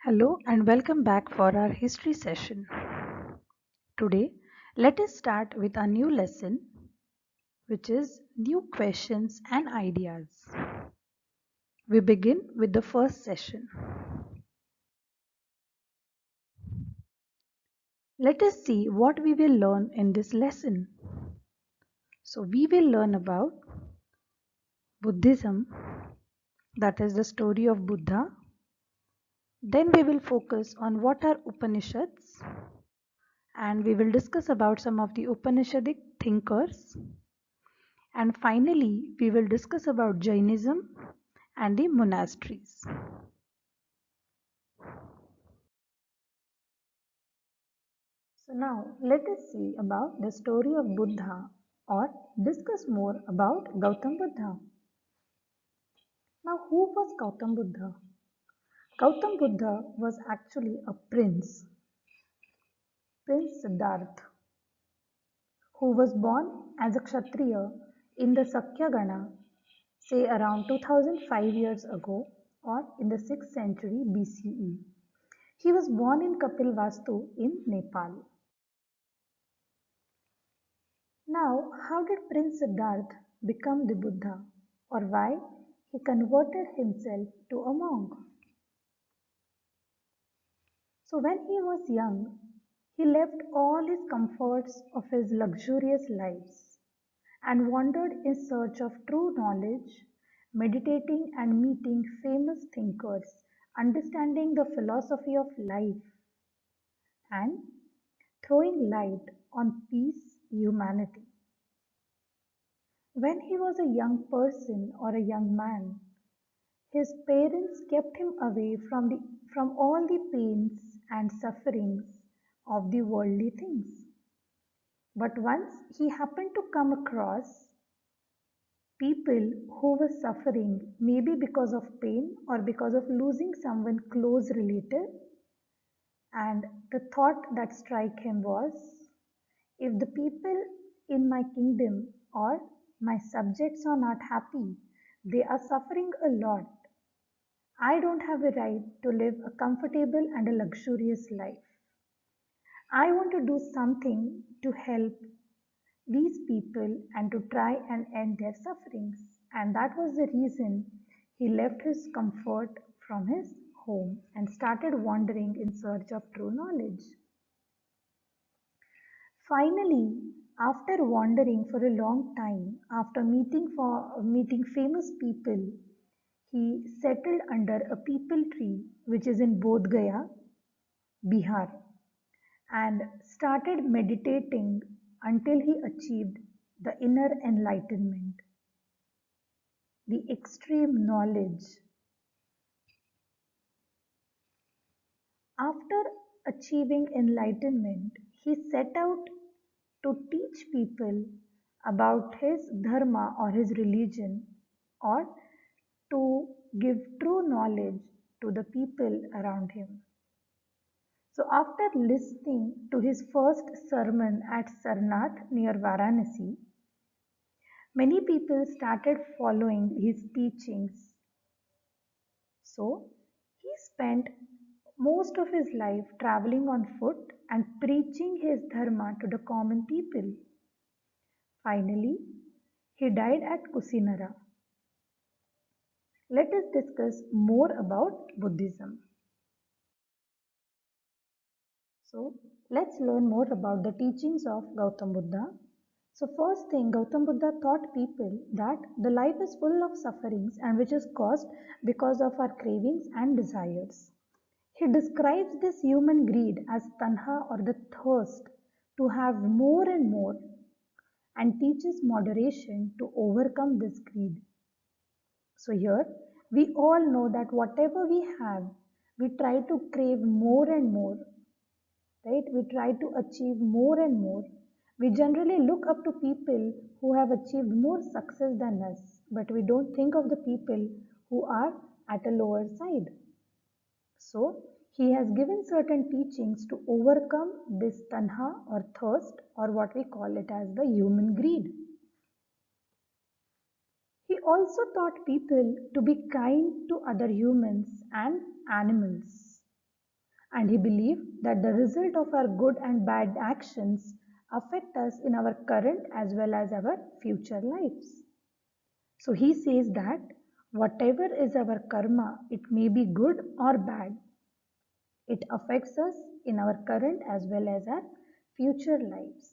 Hello and welcome back for our history session. Today, let us start with a new lesson, which is new questions and ideas. We begin with the first session. Let us see what we will learn in this lesson. So, we will learn about Buddhism, that is the story of Buddha. Then we will focus on what are Upanishads, and we will discuss about some of the Upanishadic thinkers. And finally, we will discuss about Jainism and the monasteries. So now let us see about the story of Buddha or discuss more about Gautam Buddha. Now who was Gautam Buddha? Gautam Buddha was actually a prince, Prince Siddhartha, who was born as a Kshatriya in the Sakyagana, say around 2005 years ago or in the 6th century BCE. He was born in Kapilvastu in Nepal. Now, how did Prince Siddhartha become the Buddha, or why he converted himself to a monk? So, when he was young, he left all his comforts of his luxurious lives and wandered in search of true knowledge, meditating and meeting famous thinkers, understanding the philosophy of life, and throwing light on peace, humanity. When he was a young person or a young man, his parents kept him away from all the pains and sufferings of the worldly things. But once he happened to come across people who were suffering, maybe because of pain or because of losing someone close relative, and the thought that struck him was, if the people in my kingdom or my subjects are not happy, they are suffering a lot. I don't have a right to live a comfortable and a luxurious life. I want to do something to help these people and to try and end their sufferings. And that was the reason he left his comfort from his home and started wandering in search of true knowledge. Finally, after wandering for a long time, after meeting famous people, he settled under a peepal tree which is in Bodh Gaya, Bihar, and started meditating until he achieved the inner enlightenment, the extreme knowledge. After achieving enlightenment, he set out to teach people about his dharma or his religion, or to give true knowledge to the people around him. So, after listening to his first sermon at Sarnath near Varanasi, many people started following his teachings. So, he spent most of his life traveling on foot and preaching his dharma to the common people. Finally, he died at Kusinara. Let us discuss more about Buddhism. So, let's learn more about the teachings of Gautam Buddha. So, first thing, Gautam Buddha taught people that the life is full of sufferings and which is caused because of our cravings and desires. He describes this human greed as tanha or the thirst to have more and more, and teaches moderation to overcome this greed. So, here we all know that whatever we have, we try to crave more and more, right? We try to achieve more and more. We generally look up to people who have achieved more success than us, but we don't think of the people who are at a lower side. So, he has given certain teachings to overcome this tanha or thirst, or what we call it as the human greed. He also taught people to be kind to other humans and animals. and he believed that the result of our good and bad actions affect us in our current as well as our future lives. So he says that whatever is our karma, it may be good or bad. It affects us in our current as well as our future lives.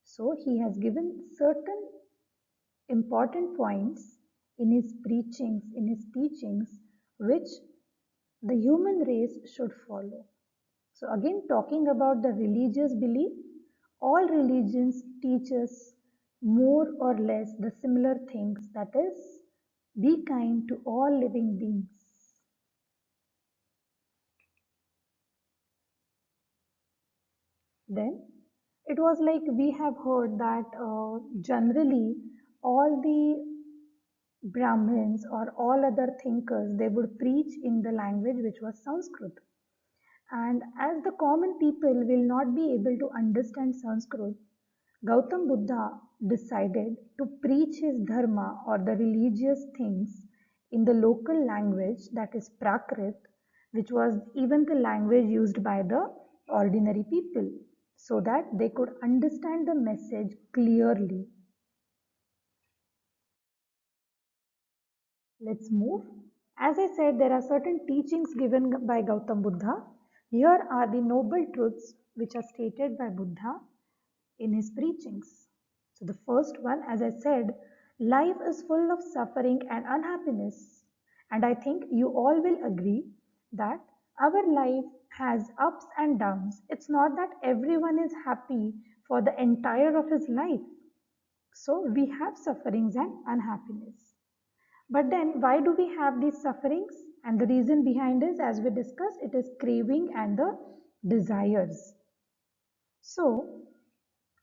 So he has given certain important points in his preachings, in his teachings, which the human race should follow. So again, talking about the religious belief, all religions teach us more or less the similar things, that is, be kind to all living beings. Then it was like we have heard that generally all the Brahmins or all other thinkers, they would preach in the language which was Sanskrit. And as the common people will not be able to understand Sanskrit, Gautam Buddha decided to preach his dharma or the religious things in the local language, that is Prakrit, which was even the language used by the ordinary people, so that they could understand the message clearly. Let's move. As I said, there are certain teachings given by Gautam Buddha. Here are the noble truths which are stated by Buddha in his preachings. So, the first one, as I said, life is full of suffering and unhappiness. And I think you all will agree that our life has ups and downs. It's not that everyone is happy for the entire of his life. So, we have sufferings and unhappiness. But then, why do we have these sufferings? And the reason behind is, as we discussed, it is craving and the desires. So,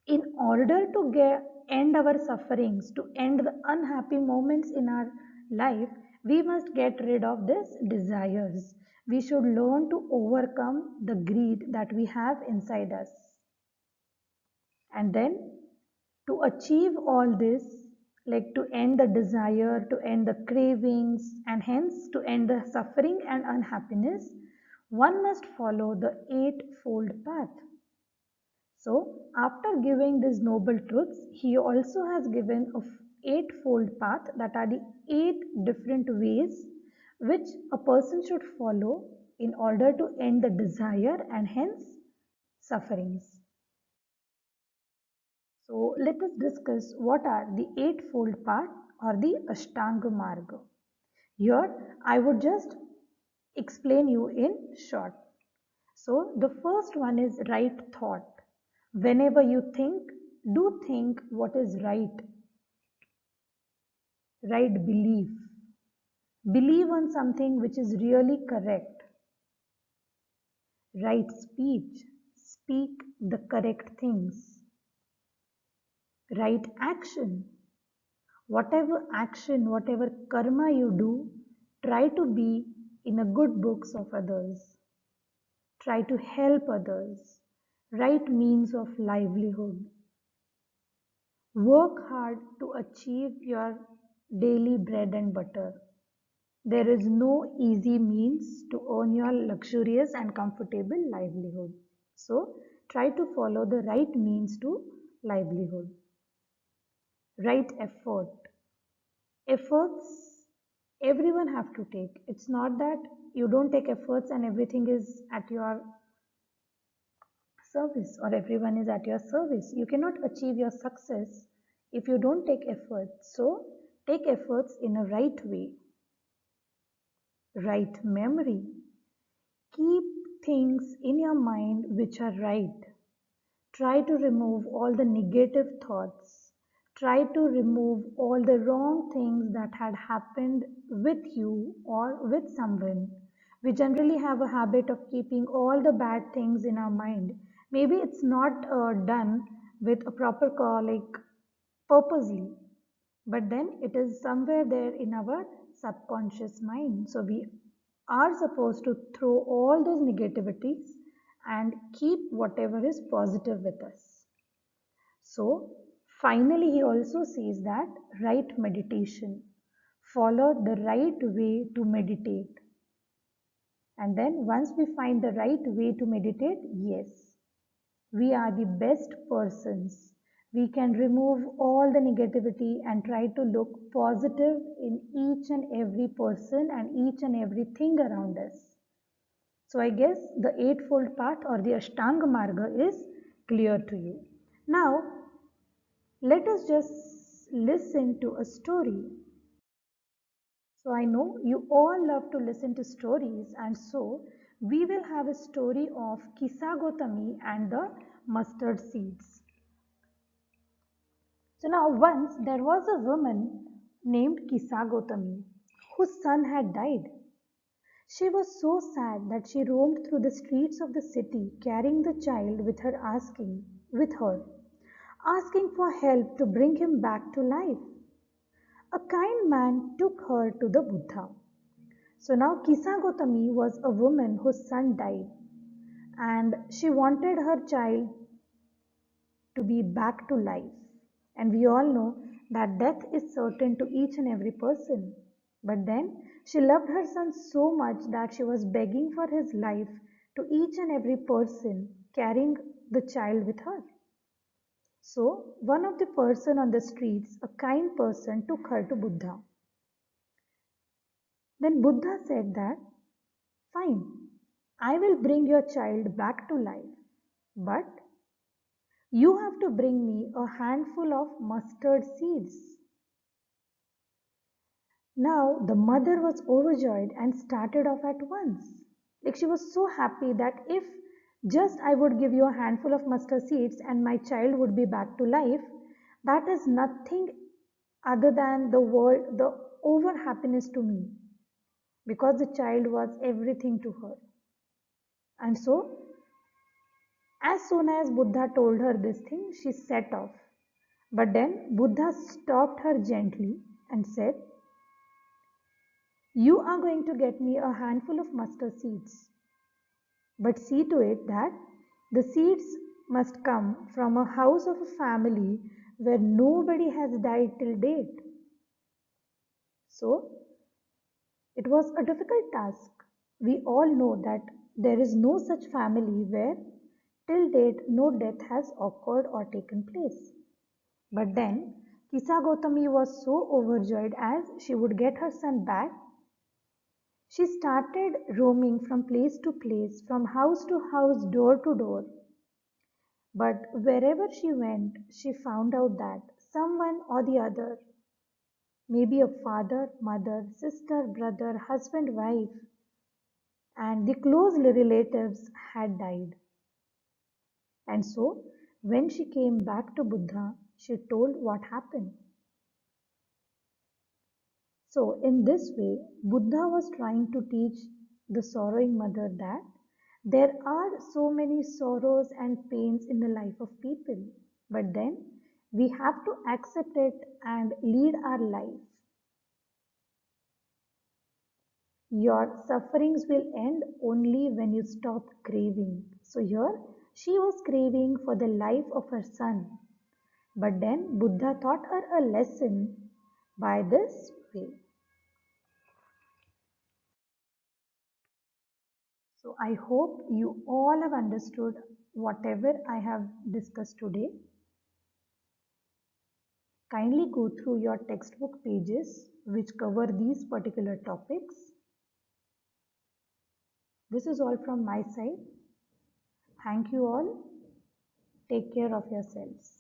in order to end our sufferings, to end the unhappy moments in our life, we must get rid of these desires. We should learn to overcome the greed that we have inside us. And then to achieve all this, like to end the desire, to end the cravings, and hence to end the suffering and unhappiness, one must follow the eightfold path. So, after giving these noble truths, he also has given a eightfold path, that are the eight different ways which a person should follow in order to end the desire and hence sufferings. So, let us discuss what are the eightfold path or the Ashtanga Marga. Here, I would just explain you in short. So, the first one is right thought. Whenever you think, do think what is right. Right belief. Believe on something which is really correct. Right speech. Speak the correct things. Right action. Whatever action, whatever karma you do, try to be in a good books of others. Try to help others. Right means of livelihood. Work hard to achieve your daily bread and butter. There is no easy means to earn your luxurious and comfortable livelihood. So, try to follow the right means to livelihood. Right effort. Efforts everyone have to take. It's not that you don't take efforts and everything is at your service or everyone is at your service. You cannot achieve your success if you don't take efforts. So, take efforts in a right way. Right memory. Keep things in your mind which are right. Try to remove all the negative thoughts. Try to remove all the wrong things that had happened with you or with someone. We generally have a habit of keeping all the bad things in our mind. Maybe it's not done with a proper call, like purposely, but then it is somewhere there in our subconscious mind. So we are supposed to throw all those negativities and keep whatever is positive with us. So finally, he also says that right meditation. Follow the right way to meditate. And then once we find the right way to meditate, yes, we are the best persons. We can remove all the negativity and try to look positive in each and every person and each and everything around us. So I guess the Eightfold Path or the Ashtanga Marga is clear to you. Now, let us just listen to a story. So I know you all love to listen to stories, and so we will have a story of Kisa Gotami and the mustard seeds. So now once there was a woman named Kisa Gotami whose son had died. She was so sad that she roamed through the streets of the city carrying the child with her, asking for help to bring him back to life. A kind man took her to the Buddha. So now Kisa Gotami was a woman whose son died and she wanted her child to be back to life. And we all know that death is certain to each and every person. But then she loved her son so much that she was begging for his life to each and every person carrying the child with her. So one of the person on the streets, a kind person, took her to Buddha. Then Buddha said that, fine, I will bring your child back to life, but you have to bring me a handful of mustard seeds. Now the mother was overjoyed and started off at once. Like she was so happy that if just I would give you a handful of mustard seeds and my child would be back to life, that is nothing other than the over happiness to me because the child was everything to her. And so, as soon as Buddha told her this thing, she set off. But then Buddha stopped her gently and said, you are going to get me a handful of mustard seeds. But see to it that the seeds must come from a house of a family where nobody has died till date. So, it was a difficult task. We all know that there is no such family where till date no death has occurred or taken place. But then Kisa Gotami was so overjoyed as she would get her son back. She started roaming from place to place, from house to house, door to door. But wherever she went, she found out that someone or the other, maybe a father, mother, sister, brother, husband, wife, and the close relatives had died. And so, when she came back to Buddha, she told what happened. So, in this way, Buddha was trying to teach the sorrowing mother that there are so many sorrows and pains in the life of people, but then we have to accept it and lead our life. Your sufferings will end only when you stop craving. So, here she was craving for the life of her son, but then Buddha taught her a lesson by this way. So I hope you all have understood whatever I have discussed today. Kindly go through your textbook pages which cover these particular topics. This is all from my side. Thank you all. Take care of yourselves.